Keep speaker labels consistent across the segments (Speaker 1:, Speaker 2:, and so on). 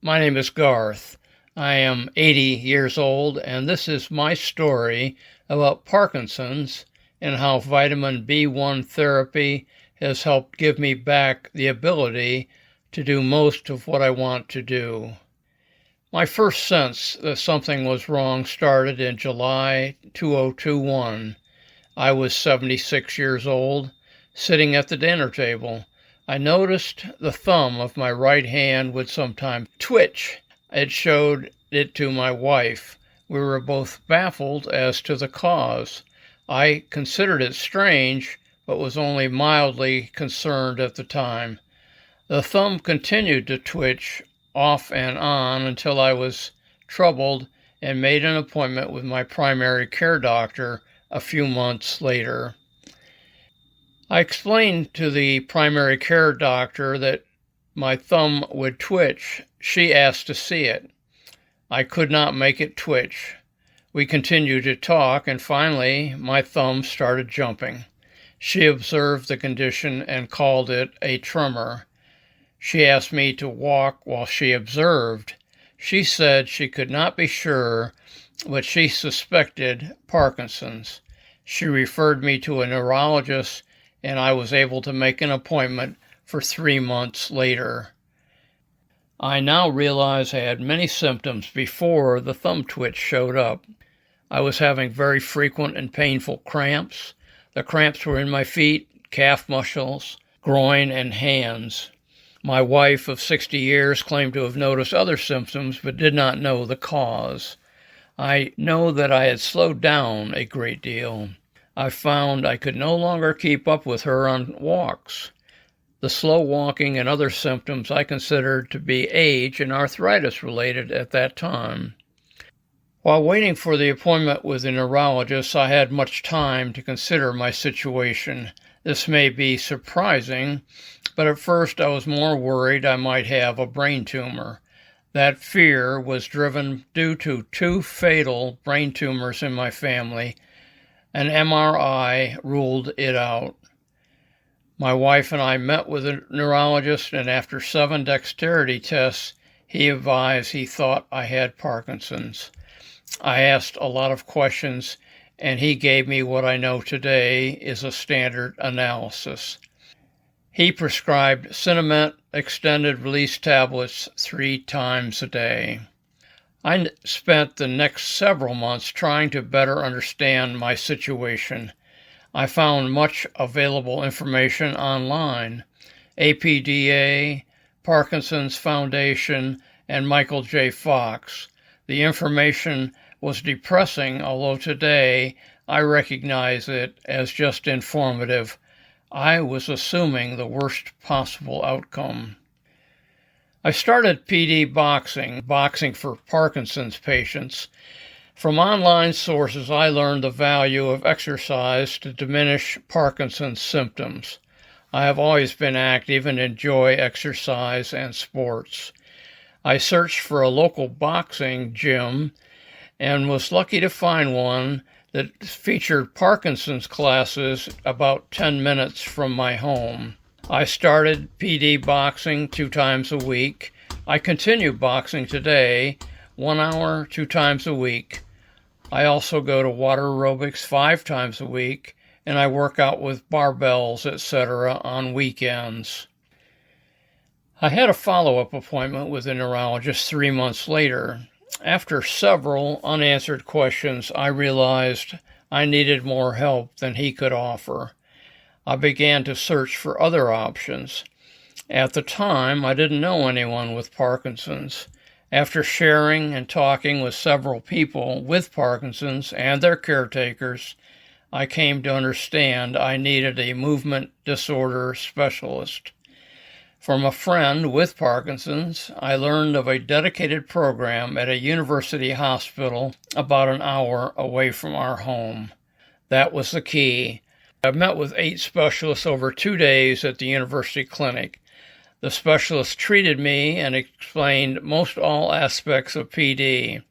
Speaker 1: My name is Garth. I am 80 years old, and this is my story about Parkinson's and how vitamin B1 therapy has helped give me back the ability to do most of what I want to do. My first sense that something was wrong started in July 2021. I was 76 years old, sitting at the dinner table. I noticed the thumb of my right hand would sometimes twitch. It showed it to my wife. We were both baffled as to the cause. I considered it strange, but was only mildly concerned at the time. The thumb continued to twitch off and on until I was troubled and made an appointment with my primary care doctor a few months later. I explained to the primary care doctor that my thumb would twitch. She asked to see it. I could not make it twitch. We continued to talk, and finally my thumb started jumping. She observed the condition and called it a tremor. She asked me to walk while she observed. She said she could not be sure, but she suspected Parkinson's. She referred me to a neurologist, and I was able to make an appointment for 3 months later. I now realize I had many symptoms before the thumb twitch showed up. I was having very frequent and painful cramps. The cramps were in my feet, calf muscles, groin, and hands. My wife of 60 years claimed to have noticed other symptoms but did not know the cause. I know that I had slowed down a great deal. I found I could no longer keep up with her on walks. The slow walking and other symptoms I considered to be age and arthritis related at that time. While waiting for the appointment with the neurologist, I had much time to consider my situation. This may be surprising, but at first I was more worried I might have a brain tumor. That fear was driven due to 2 fatal brain tumors in my family. An MRI ruled it out. My wife and I met with a neurologist, and after 7 dexterity tests, he advised he thought I had Parkinson's. I asked a lot of questions, and he gave me what I know today is a standard analysis. He prescribed Cinnament extended-release tablets 3 times a day. I spent the next several months trying to better understand my situation. I found much available information online. APDA, Parkinson's Foundation, and Michael J. Fox. The information was depressing, although today I recognize it as just informative. I was assuming the worst possible outcome. I started PD boxing for Parkinson's patients. From online sources, I learned the value of exercise to diminish Parkinson's symptoms. I have always been active and enjoy exercise and sports. I searched for a local boxing gym and was lucky to find one that featured Parkinson's classes about 10 minutes from my home. I started PD boxing 2 times a week. I continue boxing today, 1 hour, 2 times a week. I also go to water aerobics 5 times a week, and I work out with barbells, etc. on weekends. I had a follow-up appointment with a neurologist 3 months later. After several unanswered questions, I realized I needed more help than he could offer. I began to search for other options. At the time, I didn't know anyone with Parkinson's. After sharing and talking with several people with Parkinson's and their caretakers, I came to understand I needed a movement disorder specialist. From a friend with Parkinson's, I learned of a dedicated program at a university hospital about an hour away from our home. That was the key. I met with 8 specialists over 2 days at the university clinic. The specialists treated me and explained most all aspects of PD.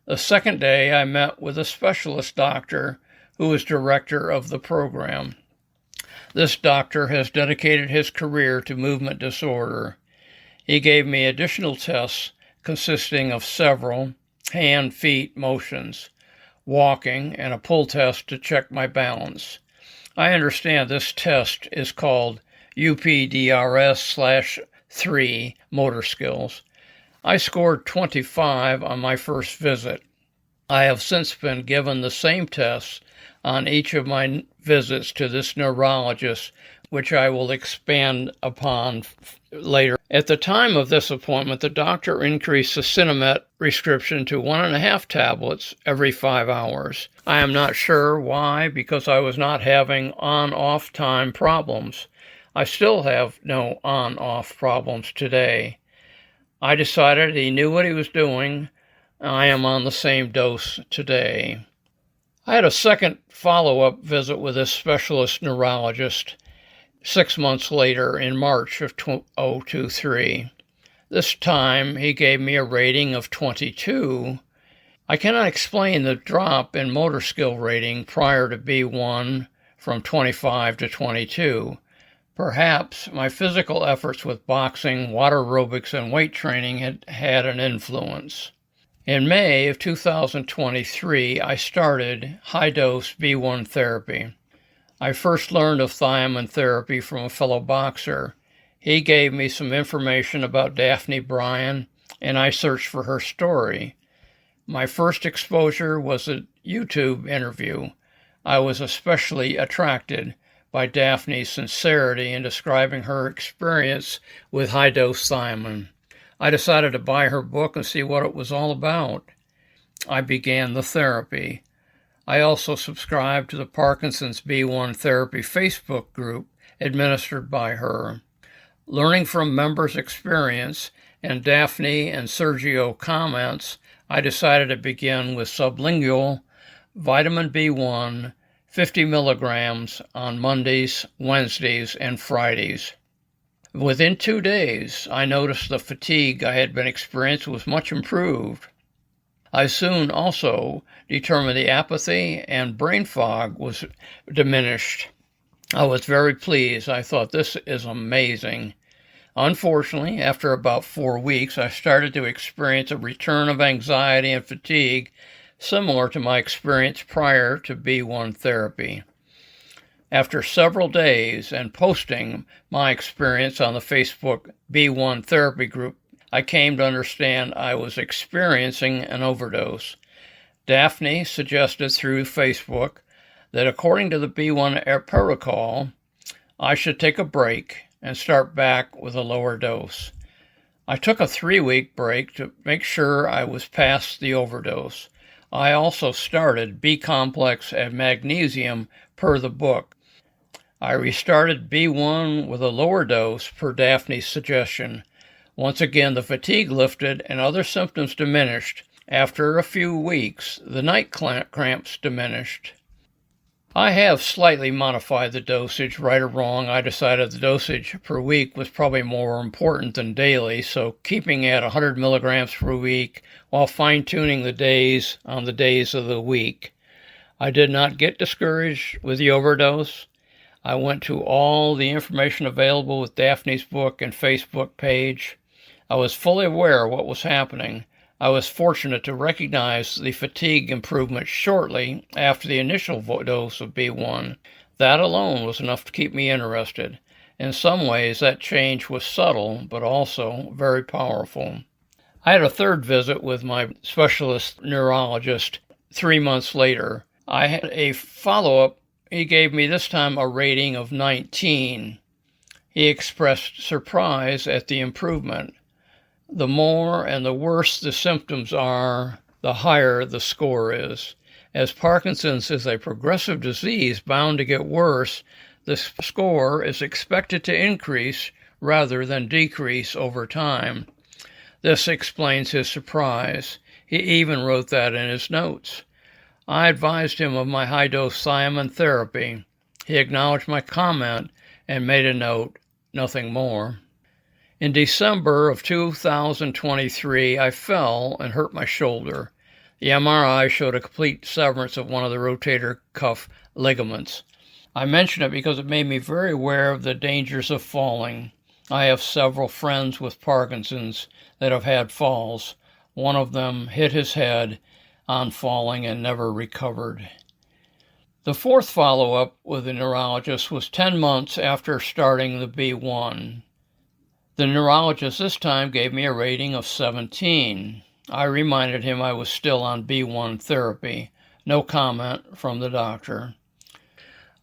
Speaker 1: The second day, I met with a specialist doctor who was director of the program. This doctor has dedicated his career to movement disorder. He gave me additional tests consisting of several hand-feet motions, walking, and a pull test to check my balance. I understand this test is called UPDRS/3 motor skills. I scored 25 on my first visit. I have since been given the same tests on each of my visits to this neurologist, which I will expand upon later. At the time of this appointment, the doctor increased the Cinemet prescription to 1.5 tablets every 5 hours. I am not sure why, because I was not having on-off time problems. I still have no on-off problems today. I decided he knew what he was doing. I am on the same dose today. I had a second follow-up visit with this specialist neurologist 6 months later in March of 2023. This time he gave me a rating of 22. I cannot explain the drop in motor skill rating prior to B1 from 25 to 22. Perhaps my physical efforts with boxing, water aerobics, and weight training had an influence. In May of 2023, I started high-dose B1 therapy. I first learned of thiamine therapy from a fellow boxer. He gave me some information about Daphne Bryan, and I searched for her story. My first exposure was a YouTube interview. I was especially attracted by Daphne's sincerity in describing her experience with high-dose thiamine. I decided to buy her book and see what it was all about. I began the therapy. I also subscribed to the Parkinson's B1 Therapy Facebook group administered by her. Learning from members' experience and Daphne and Sergio comments, I decided to begin with sublingual vitamin B1 50 milligrams on Mondays, Wednesdays, and Fridays. Within 2 days, I noticed the fatigue I had been experiencing was much improved. I soon also determined the apathy and brain fog was diminished. I was very pleased. I thought, this is amazing. Unfortunately, after about 4 weeks, I started to experience a return of anxiety and fatigue similar to my experience prior to B1 therapy. After several days and posting my experience on the Facebook B1 therapy group, I came to understand I was experiencing an overdose. Daphne suggested through Facebook that according to the B1 protocol, I should take a break and start back with a lower dose. I took a 3-week break to make sure I was past the overdose. I also started B-complex and magnesium per the book. I restarted B1 with a lower dose per Daphne's suggestion. Once again, the fatigue lifted and other symptoms diminished. After a few weeks, the night cramps diminished. I have slightly modified the dosage. Right or wrong, I decided the dosage per week was probably more important than daily, so keeping at 100 milligrams per week while fine-tuning the days on the days of the week. I did not get discouraged with the overdose. I went to all the information available with Daphne's book and Facebook page. I was fully aware of what was happening. I was fortunate to recognize the fatigue improvement shortly after the initial dose of B1. That alone was enough to keep me interested. In some ways, that change was subtle, but also very powerful. I had a third visit with my specialist neurologist 3 months later. I had a follow-up. He gave me this time a rating of 19. He expressed surprise at the improvement. The more and the worse the symptoms are, the higher the score is. As Parkinson's is a progressive disease bound to get worse, the score is expected to increase rather than decrease over time. This explains his surprise. He even wrote that in his notes. I advised him of my high-dose thiamine therapy. He acknowledged my comment and made a note, nothing more. In December of 2023, I fell and hurt my shoulder. The MRI showed a complete severance of one of the rotator cuff ligaments. I mention it because it made me very aware of the dangers of falling. I have several friends with Parkinson's that have had falls. One of them hit his head on falling and never recovered. The fourth follow-up with the neurologist was 10 months after starting the B1. The neurologist this time gave me a rating of 17. I reminded him I was still on B1 therapy. No comment from the doctor.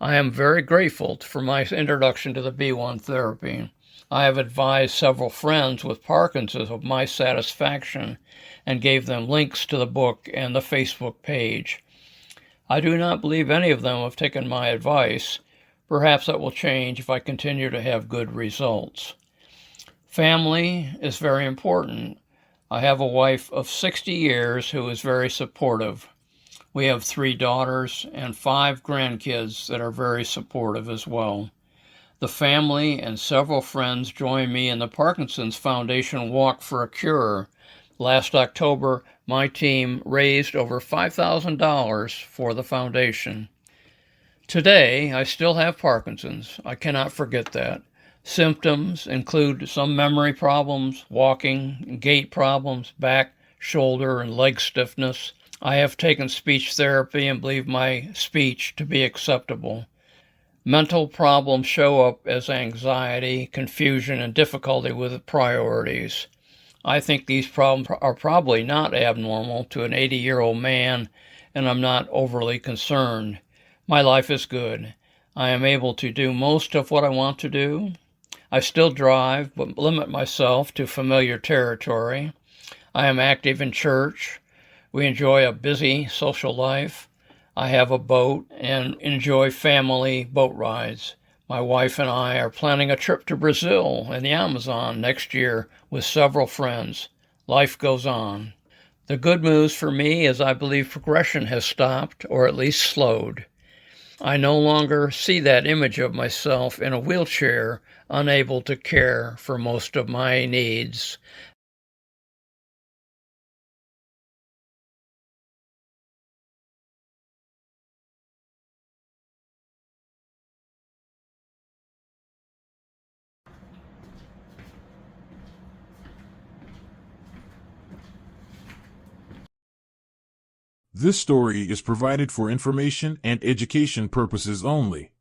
Speaker 1: I am very grateful for my introduction to the B1 therapy. I have advised several friends with Parkinson's of my satisfaction and gave them links to the book and the Facebook page. I do not believe any of them have taken my advice. Perhaps that will change if I continue to have good results. Family is very important. I have a wife of 60 years who is very supportive. We have 3 daughters and 5 grandkids that are very supportive as well. The family and several friends joined me in the Parkinson's Foundation Walk for a Cure. Last October, my team raised over $5,000 for the foundation. Today, I still have Parkinson's. I cannot forget that. Symptoms include some memory problems, walking, gait problems, back, shoulder, and leg stiffness. I have taken speech therapy and believe my speech to be acceptable. Mental problems show up as anxiety, confusion, and difficulty with priorities. I think these problems are probably not abnormal to an 80-year-old man, and I'm not overly concerned. My life is good. I am able to do most of what I want to do. I still drive, but limit myself to familiar territory. I am active in church. We enjoy a busy social life. I have a boat and enjoy family boat rides. My wife and I are planning a trip to Brazil and the Amazon next year with several friends. Life goes on. The good news for me is I believe progression has stopped, or at least slowed. I no longer see that image of myself in a wheelchair, unable to care for most of my needs.
Speaker 2: This story is provided for information and education purposes only.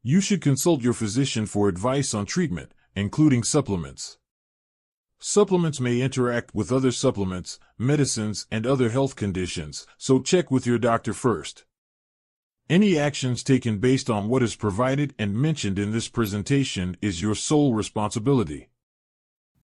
Speaker 2: You should consult your physician for advice on treatment, including supplements. Supplements may interact with other supplements, medicines, and other health conditions, so check with your doctor first. Any actions taken based on what is provided and mentioned in this presentation is your sole responsibility.